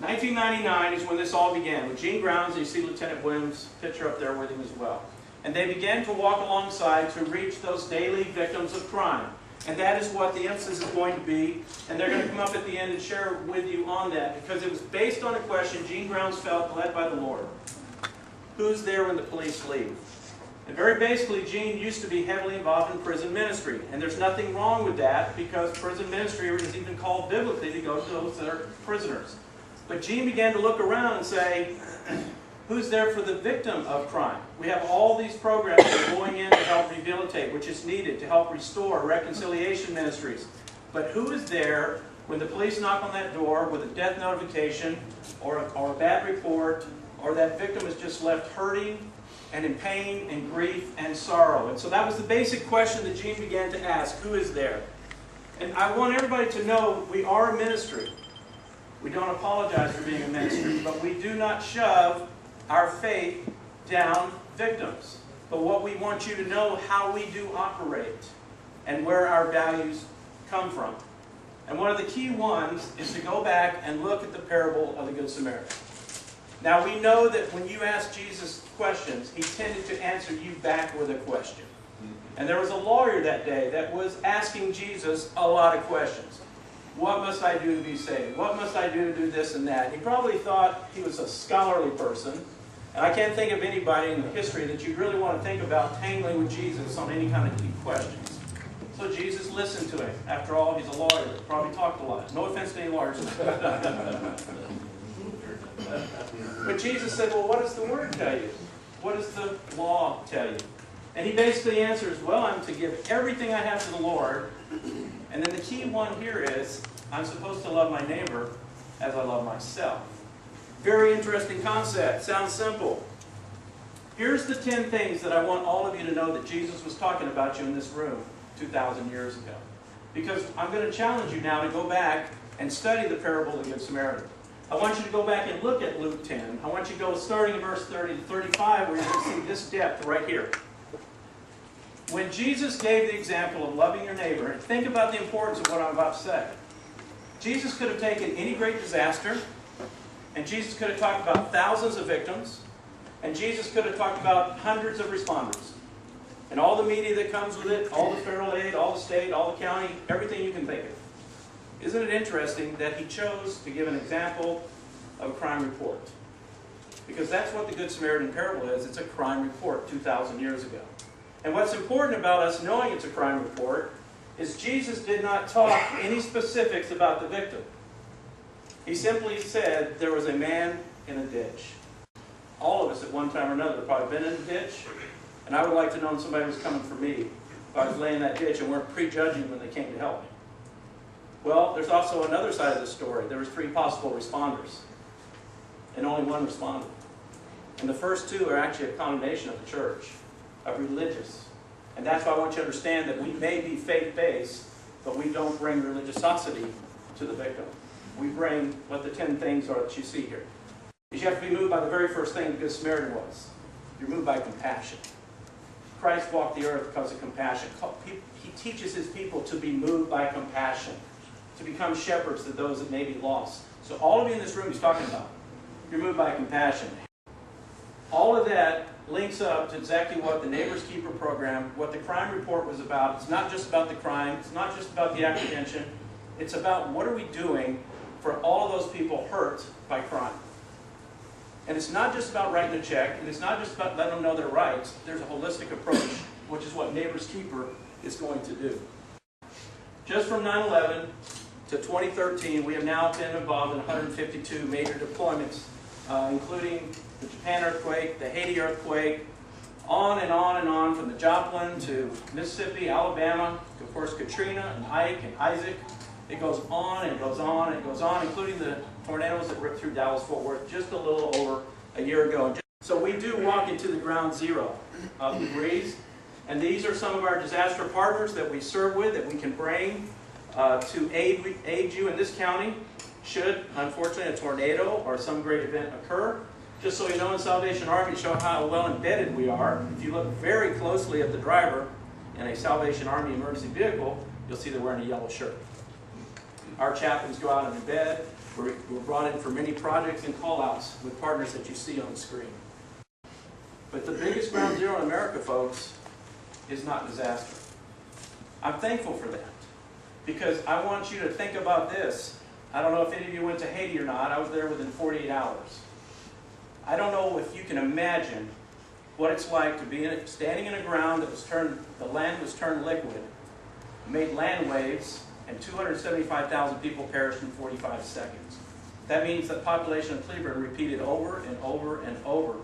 1999 is when this all began, with Gene Grounds, and you see Lieutenant Williams' picture up there with him as well. And they began to walk alongside to reach those daily victims of crime. And that is what the emphasis is going to be. And they're going to come up at the end and share with you on that, because it was based on a question Gene Grounds felt led by the Lord. Who's there when the police leave? And very basically, Gene used to be heavily involved in prison ministry. And there's nothing wrong with that, because prison ministry is even called biblically to go to those that are prisoners. But Gene began to look around and say, who's there for the victim of crime? We have all these programs that are going in to help rehabilitate, which is needed to help restore reconciliation ministries. But who is there when the police knock on that door with a death notification or a bad report, or that victim is just left hurting and in pain and grief and sorrow? And so that was the basic question that Gene began to ask, who is there? And I want everybody to know we are a ministry. We don't apologize for being a ministry, but we do not shove our faith down victims. But what we want you to know how we do operate and where our values come from. And one of the key ones is to go back and look at the parable of the Good Samaritan. Now we know that when you asked Jesus questions, he tended to answer you back with a question. And there was a lawyer that day that was asking Jesus a lot of questions. What must I do to be saved? What must I do to do this and that? He probably thought he was a scholarly person. And I can't think of anybody in the history that you'd really want to think about tangling with Jesus on any kind of deep questions. So Jesus listened to him. After all, he's a lawyer. Probably talked a lot. No offense to any lawyers. But Jesus said, well, what does the Word tell you? What does the law tell you? And he basically answers, well, I'm to give everything I have to the Lord. And then the key one here is, I'm supposed to love my neighbor as I love myself. Very interesting concept. Sounds simple. Here's the 10 things that I want all of you to know that Jesus was talking about you in this room 2,000 years ago. Because I'm going to challenge you now to go back and study the parable of the Good Samaritan. I want you to go back and look at Luke 10. I want you to go starting in verse 30 to 35, where you're going to see this depth right here. When Jesus gave the example of loving your neighbor, and think about the importance of what I'm about to say. Jesus could have taken any great disaster, and Jesus could have talked about thousands of victims, and Jesus could have talked about hundreds of responders. And all the media that comes with it, all the federal aid, all the state, all the county, everything you can think of. Isn't it interesting that he chose to give an example of a crime report? Because that's what the Good Samaritan parable is. It's a crime report 2,000 years ago. And what's important about us knowing it's a crime report is Jesus did not talk any specifics about the victim. He simply said there was a man in a ditch. All of us at one time or another have probably been in a ditch, and I would like to know if somebody was coming for me if I was laying in that ditch and weren't prejudging when they came to help me. Well, there's also another side of the story. There was 3 possible responders, and only one responded. And the first 2 are actually a condemnation of the church, of religious. And that's why I want you to understand that we may be faith-based, but we don't bring religiosity to the victim. We bring what the 10 things are that you see here. You have to be moved by the very first thing the Good Samaritan was. You're moved by compassion. Christ walked the earth because of compassion. He teaches his people to be moved by compassion, to become shepherds to those that may be lost. So all of you in this room he's talking about, you're moved by compassion. All of that links up to exactly what the Neighbor's Keeper program, what the crime report was about. It's not just about the crime. It's not just about the apprehension. It's about what are we doing for all of those people hurt by crime. And it's not just about writing a check, and it's not just about letting them know their rights. There's a holistic approach, which is what Neighbor's Keeper is going to do. Just from 9/11 to 2013, we have now been involved in 152 major deployments, including the Japan earthquake, the Haiti earthquake, on and on and on, from the Joplin to Mississippi, Alabama, to, of course, Katrina and Ike and Isaac. It goes on and goes on and goes on, including the tornadoes that ripped through Dallas-Fort Worth just a little over a year ago. So we do walk into the ground zero of debris, and these are some of our disaster partners that we serve with, that we can bring to aid you in this county should, unfortunately, a tornado or some great event occur. Just so you know, in Salvation Army, to show how well embedded we are, if you look very closely at the driver in a Salvation Army emergency vehicle, you'll see they're wearing a yellow shirt. Our chaplains go out and embed. We're brought in for many projects and call-outs with partners that you see on the screen. But the biggest ground zero in America, folks, is not disaster. I'm thankful for that, because I want you to think about this. I don't know if any of you went to Haiti or not. I was there within 48 hours. I don't know if you can imagine what it's like to be standing in a ground that was the land was turned liquid, made land waves, and 275,000 people perished in 45 seconds. That means the population of Cleburne repeated over and over and over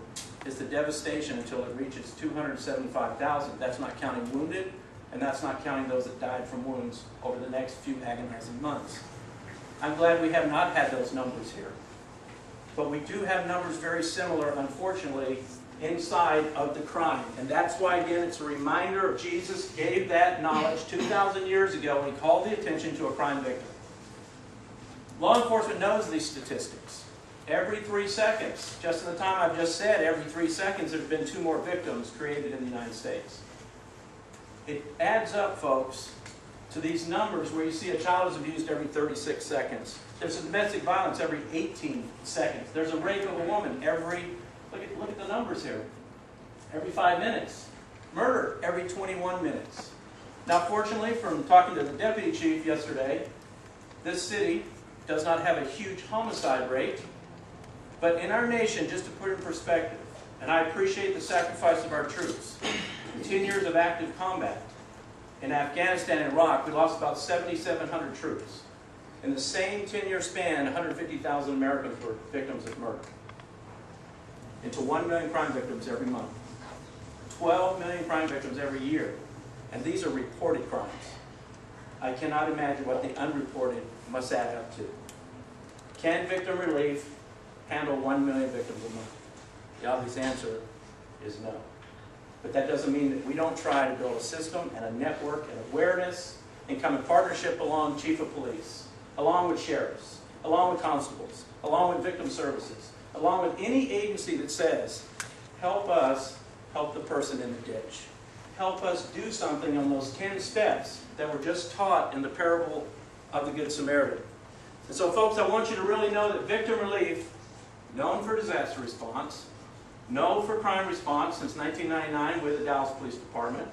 is the devastation until it reaches 275,000. That's not counting wounded, and that's not counting those that died from wounds over the next few agonizing months. I'm glad we have not had those numbers here. But we do have numbers very similar, unfortunately, inside of the crime. And that's why, again, it's a reminder of Jesus gave that knowledge 2,000 years ago when he called the attention to a crime victim. Law enforcement knows these statistics. Every 3 seconds, just in the time I've just said, every 3 seconds there's been 2 more victims created in the United States. It adds up, folks, to these numbers where you see a child is abused every 36 seconds. There's a domestic violence every 18 seconds. There's a rape of a woman every, look at the numbers here, every 5 minutes. Murder every 21 minutes. Now, fortunately, from talking to the deputy chief yesterday, this city does not have a huge homicide rate. But in our nation, just to put it in perspective, and I appreciate the sacrifice of our troops, 10 years of active combat. In Afghanistan and Iraq, we lost about 7,700 troops. In the same 10-year span, 150,000 Americans were victims of murder. Into 1 million crime victims every month. 12 million crime victims every year. And these are reported crimes. I cannot imagine what the unreported must add up to. Can victim relief handle 1 million victims a month? The obvious answer is no. But that doesn't mean that we don't try to build a system and a network and awareness and come in partnership along chief of police, along with sheriffs, along with constables, along with victim services, along with any agency that says, help us help the person in the ditch. Help us do something on those 10 steps that were just taught in the parable of the Good Samaritan. And so, folks, I want you to really know that victim relief, known for disaster response, known for crime response since 1999 with the Dallas Police Department,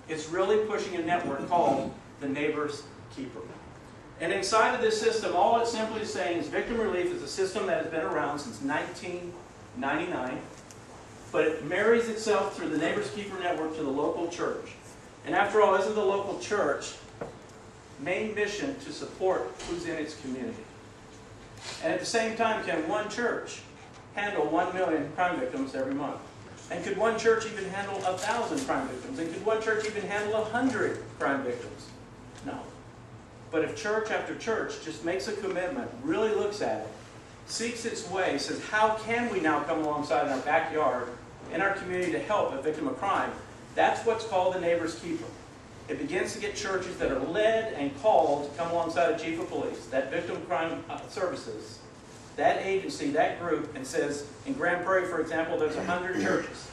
is really pushing a network called the Neighbor's Keeper. And inside of this system, all it's simply saying is victim relief is a system that has been around since 1999, but it marries itself through the Neighbor's Keeper network to the local church. And after all, isn't the local church main mission to support who's in its community? And at the same time, can one church handle 1 million crime victims every month? And could one church even handle 1,000 crime victims? And could one church even handle 100 crime victims? No. But if church after church just makes a commitment, really looks at it, seeks its way, says, how can we now come alongside in our backyard, in our community to help a victim of crime? That's what's called the Neighbor's Keeper. It begins to get churches that are led and called to come alongside a chief of police, that victim crime services, that agency, that group, and says, in Grand Prairie, for example, there's 100 churches.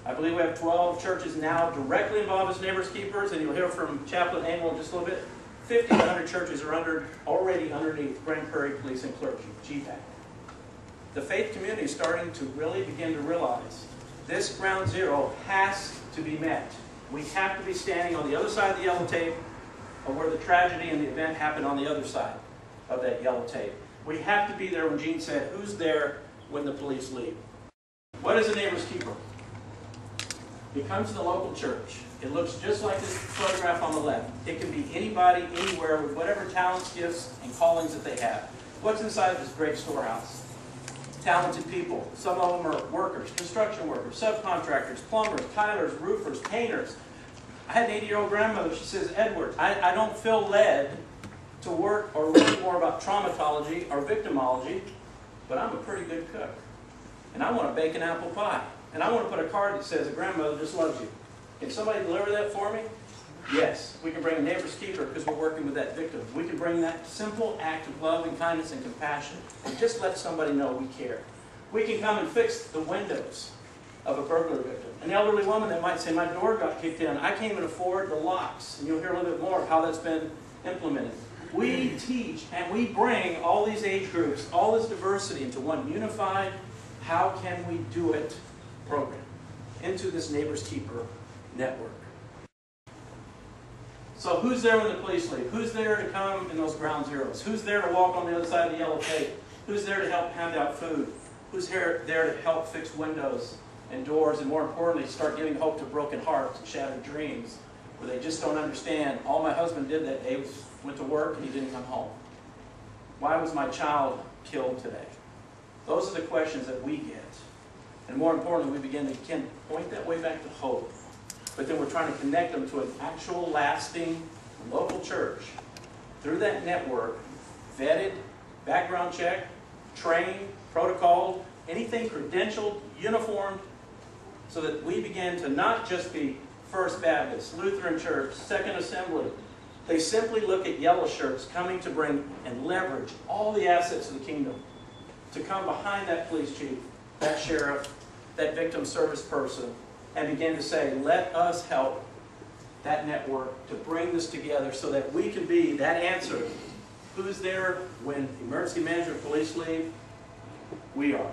I believe we have 12 churches now directly involved as Neighbor's Keepers, and you'll hear from Chaplain Engel in just a little bit. 50 to 100 churches are already underneath Grand Prairie Police and Clergy, GPAC. The faith community is starting to really begin to realize this ground zero has to be met. We have to be standing on the other side of the yellow tape of where the tragedy and the event happened on the other side of that yellow tape. We have to be there when Gene said, who's there when the police leave? What is a Neighbor's Keeper? It comes to the local church. It looks just like this photograph on the left. It can be anybody, anywhere, with whatever talents, gifts, and callings that they have. What's inside this great storehouse? Talented people. Some of them are workers, construction workers, subcontractors, plumbers, tilers, roofers, painters. I had an 80-year-old grandmother. She says, Edward, I don't feel led to work or learn more about traumatology or victimology, but I'm a pretty good cook. And I want to bake an apple pie. And I want to put a card that says, a grandmother just loves you. Can somebody deliver that for me? Yes. We can bring a Neighbor's Keeper because we're working with that victim. We can bring that simple act of love and kindness and compassion and just let somebody know we care. We can come and fix the windows of a burglar victim. An elderly woman that might say, my door got kicked in. I can't even afford the locks. And you'll hear a little bit more of how that's been implemented. We teach and we bring all these age groups, all this diversity into one unified, how can we do it program, into this Neighbor's Keeper network. So who's there when the police leave? Who's there to come in those ground zeros? Who's there to walk on the other side of the yellow tape? Who's there to help hand out food? Who's there to help fix windows and doors, and more importantly, start giving hope to broken hearts and shattered dreams, where they just don't understand, all my husband did that day was went to work and he didn't come home. Why was my child killed today? Those are the questions that we get. And more importantly, we begin to point that way back to hope. But then we're trying to connect them to an actual lasting local church through that network, vetted, background checked, trained, protocoled, anything credentialed, uniformed, so that we begin to not just be First Baptist, Lutheran Church, Second Assembly. They simply look at yellow shirts coming to bring and leverage all the assets of the kingdom to come behind that police chief, that sheriff, that victim service person, and begin to say, let us help that network to bring this together so that we can be that answer. Who's there when emergency management police leave? We are.